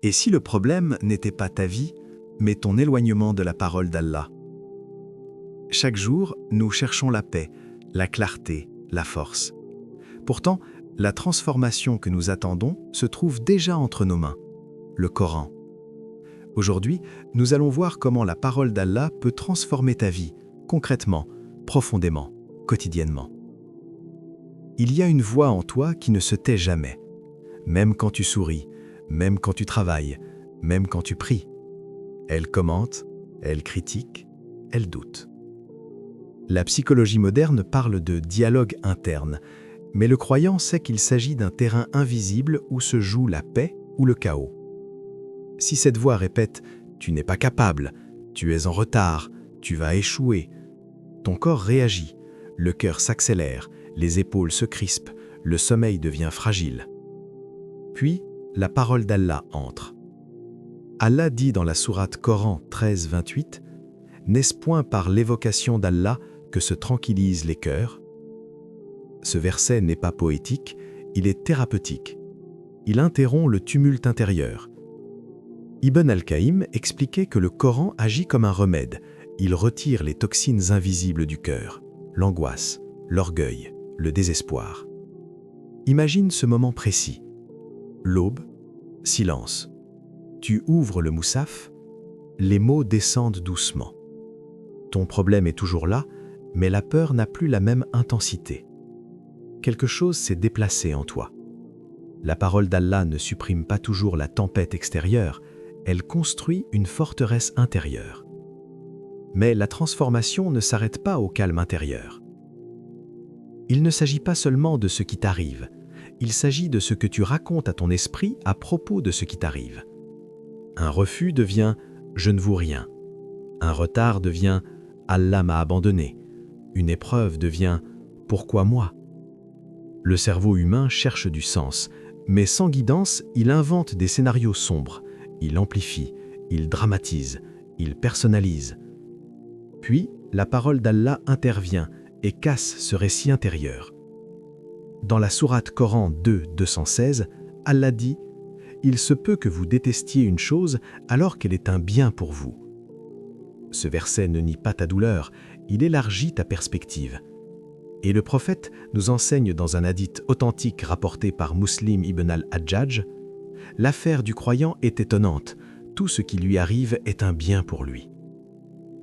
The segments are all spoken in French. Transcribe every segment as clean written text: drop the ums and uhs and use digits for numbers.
Et si le problème n'était pas ta vie, mais ton éloignement de la parole d'Allah? Chaque jour, nous cherchons la paix, la clarté, la force. Pourtant, la transformation que nous attendons se trouve déjà entre nos mains, le Coran. Aujourd'hui, nous allons voir comment la parole d'Allah peut transformer ta vie, concrètement, profondément, quotidiennement. Il y a une voix en toi qui ne se tait jamais, même quand tu souris, même quand tu travailles, même quand tu pries. Elle commente, elle critique, elle doute. La psychologie moderne parle de dialogue interne, mais le croyant sait qu'il s'agit d'un terrain invisible où se joue la paix ou le chaos. Si cette voix répète « tu n'es pas capable, tu es en retard, tu vas échouer », ton corps réagit, le cœur s'accélère, les épaules se crispent, le sommeil devient fragile. Puis, la parole d'Allah entre. Allah dit dans la sourate Coran 13, 28 « N'est-ce point par l'évocation d'Allah que se tranquillisent les cœurs ?» Ce verset n'est pas poétique, il est thérapeutique. Il interrompt le tumulte intérieur. Ibn al-Qaïm expliquait que le Coran agit comme un remède. Il retire les toxines invisibles du cœur, l'angoisse, l'orgueil, le désespoir. Imagine ce moment précis. L'aube, silence. Tu ouvres le moussaf, les mots descendent doucement. Ton problème est toujours là, mais la peur n'a plus la même intensité. Quelque chose s'est déplacé en toi. La parole d'Allah ne supprime pas toujours la tempête extérieure, elle construit une forteresse intérieure. Mais la transformation ne s'arrête pas au calme intérieur. Il ne s'agit pas seulement de ce qui t'arrive, il s'agit de ce que tu racontes à ton esprit à propos de ce qui t'arrive. Un refus devient « je ne vaux rien ». Un retard devient « Allah m'a abandonné ». Une épreuve devient « pourquoi moi ?» Le cerveau humain cherche du sens, mais sans guidance, il invente des scénarios sombres. Il amplifie, il dramatise, il personnalise. Puis, la parole d'Allah intervient et casse ce récit intérieur. Dans la sourate Coran 2, 216, Allah dit « Il se peut que vous détestiez une chose alors qu'elle est un bien pour vous. » Ce verset ne nie pas ta douleur, il élargit ta perspective. Et le prophète nous enseigne dans un hadith authentique rapporté par Muslim ibn al-Hajjaj « L'affaire du croyant est étonnante, tout ce qui lui arrive est un bien pour lui. »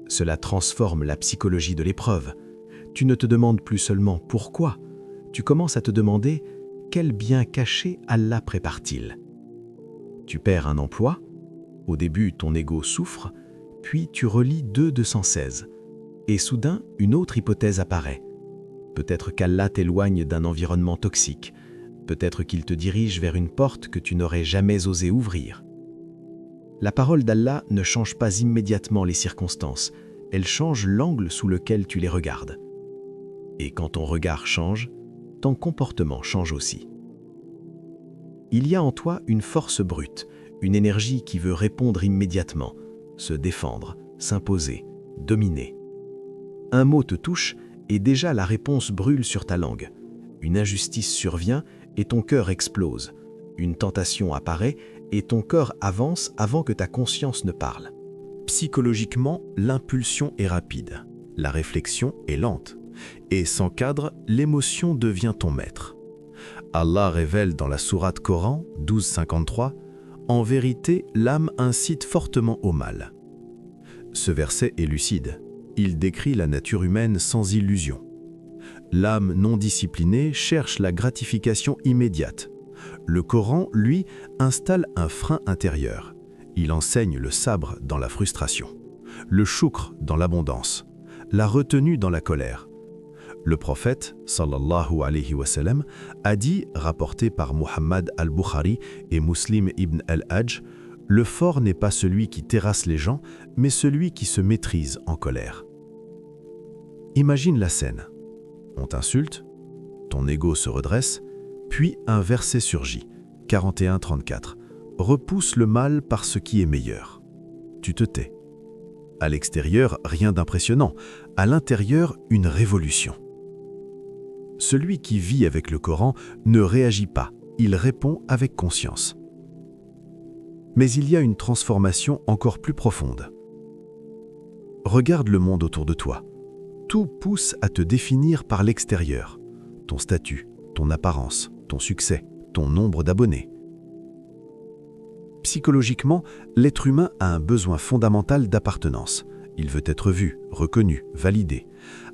Cela transforme la psychologie de l'épreuve. Tu ne te demandes plus seulement « pourquoi ?» Tu commences à te demander « quel bien caché Allah prépare-t-il » Tu perds un emploi, au début ton ego souffre, puis tu relis 2.216, et soudain une autre hypothèse apparaît. Peut-être qu'Allah t'éloigne d'un environnement toxique, peut-être qu'il te dirige vers une porte que tu n'aurais jamais osé ouvrir. La parole d'Allah ne change pas immédiatement les circonstances, elle change l'angle sous lequel tu les regardes. Et quand ton regard change, ton comportement change aussi. Il y a en toi une force brute, une énergie qui veut répondre immédiatement, se défendre, s'imposer, dominer. Un mot te touche et déjà la réponse brûle sur ta langue. Une injustice survient et ton cœur explose. Une tentation apparaît et ton corps avance avant que ta conscience ne parle. Psychologiquement, l'impulsion est rapide, la réflexion est lente. Et sans cadre, l'émotion devient ton maître. Allah révèle dans la sourate Coran 12.53 « En vérité, l'âme incite fortement au mal ». Ce verset est lucide. Il décrit la nature humaine sans illusion. L'âme non disciplinée cherche la gratification immédiate. Le Coran, lui, installe un frein intérieur. Il enseigne le sabre dans la frustration, le choukr dans l'abondance, la retenue dans la colère. Le prophète, sallallahu alayhi wa sallam, a dit, rapporté par Muhammad al-Bukhari et Muslim ibn al-Hajj, « Le fort n'est pas celui qui terrasse les gens, mais celui qui se maîtrise en colère. » Imagine la scène. On t'insulte, ton ego se redresse, puis un verset surgit, 41-34. « Repousse le mal par ce qui est meilleur. » Tu te tais. À l'extérieur, rien d'impressionnant. À l'intérieur, une révolution. Celui qui vit avec le Coran ne réagit pas, il répond avec conscience. Mais il y a une transformation encore plus profonde. Regarde le monde autour de toi. Tout pousse à te définir par l'extérieur. Ton statut, ton apparence, ton succès, ton nombre d'abonnés. Psychologiquement, l'être humain a un besoin fondamental d'appartenance. Il veut être vu, reconnu, validé.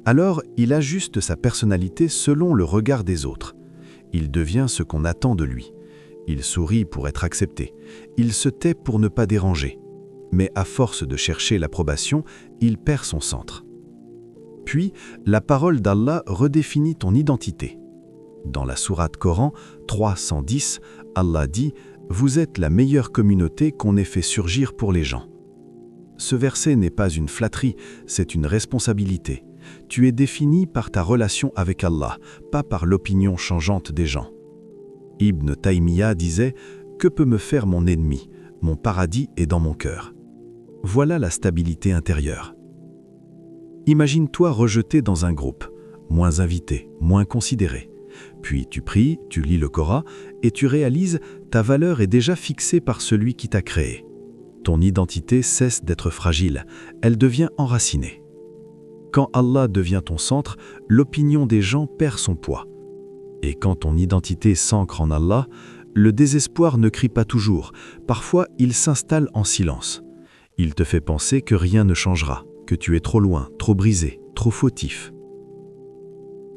Alors, il ajuste sa personnalité selon le regard des autres. Il devient ce qu'on attend de lui. Il sourit pour être accepté. Il se tait pour ne pas déranger. Mais à force de chercher l'approbation, il perd son centre. Puis, la parole d'Allah redéfinit ton identité. Dans la sourate Coran 310, Allah dit « Vous êtes la meilleure communauté qu'on ait fait surgir pour les gens ». Ce verset n'est pas une flatterie, c'est une responsabilité. Tu es défini par ta relation avec Allah, pas par l'opinion changeante des gens. Ibn Taymiyyah disait « Que peut me faire mon ennemi? Mon paradis est dans mon cœur. » Voilà la stabilité intérieure. Imagine-toi rejeté dans un groupe, moins invité, moins considéré. Puis tu pries, tu lis le Coran et tu réalises ta valeur est déjà fixée par celui qui t'a créé. Ton identité cesse d'être fragile, elle devient enracinée. Quand Allah devient ton centre, l'opinion des gens perd son poids. Et quand ton identité s'ancre en Allah, le désespoir ne crie pas toujours, parfois il s'installe en silence. Il te fait penser que rien ne changera, que tu es trop loin, trop brisé, trop fautif.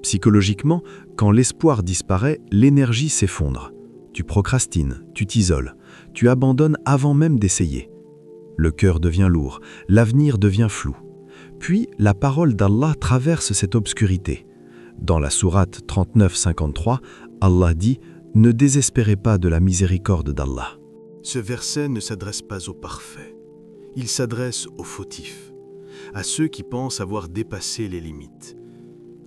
Psychologiquement, quand l'espoir disparaît, l'énergie s'effondre. Tu procrastines, tu t'isoles, tu abandonnes avant même d'essayer. Le cœur devient lourd, l'avenir devient flou. Puis la parole d'Allah traverse cette obscurité. Dans la sourate 39-53, Allah dit « Ne désespérez pas de la miséricorde d'Allah ». Ce verset ne s'adresse pas aux parfaits. Il s'adresse aux fautifs, à ceux qui pensent avoir dépassé les limites.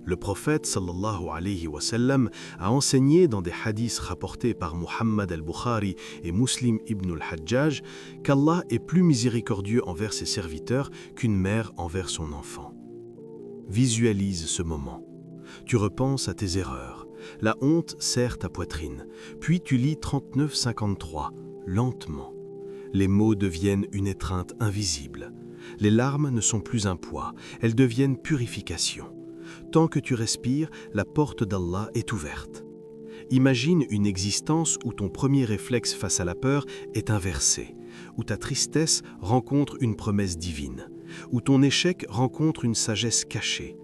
Le prophète sallallahu alayhi wa sallam a enseigné dans des hadiths rapportés par Muhammad al-Bukhari et Muslim ibn al-Hajjaj qu'Allah est plus miséricordieux envers ses serviteurs qu'une mère envers son enfant. Visualise ce moment. Tu repenses à tes erreurs. La honte serre ta poitrine. Puis tu lis 39-53, lentement. Les mots deviennent une étreinte invisible. Les larmes ne sont plus un poids, elles deviennent purification. Tant que tu respires, la porte d'Allah est ouverte. Imagine une existence où ton premier réflexe face à la peur est inversé, où ta tristesse rencontre une promesse divine, où ton échec rencontre une sagesse cachée.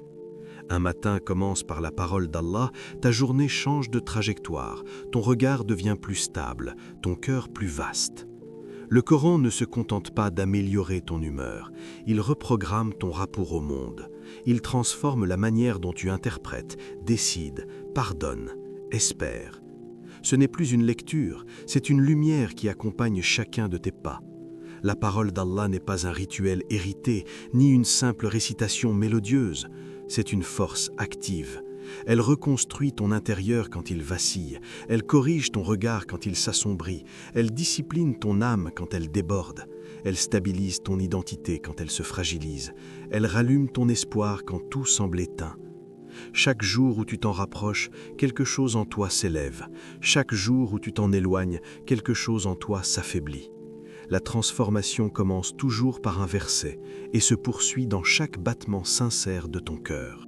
Un matin commence par la parole d'Allah, ta journée change de trajectoire, ton regard devient plus stable, ton cœur plus vaste. Le Coran ne se contente pas d'améliorer ton humeur, il reprogramme ton rapport au monde. Il transforme la manière dont tu interprètes, décides, pardonnes, espères. Ce n'est plus une lecture, c'est une lumière qui accompagne chacun de tes pas. La parole d'Allah n'est pas un rituel hérité, ni une simple récitation mélodieuse. C'est une force active. Elle reconstruit ton intérieur quand il vacille, elle corrige ton regard quand il s'assombrit, elle discipline ton âme quand elle déborde, elle stabilise ton identité quand elle se fragilise, elle rallume ton espoir quand tout semble éteint. Chaque jour où tu t'en rapproches, quelque chose en toi s'élève. Chaque jour où tu t'en éloignes, quelque chose en toi s'affaiblit. La transformation commence toujours par un verset et se poursuit dans chaque battement sincère de ton cœur.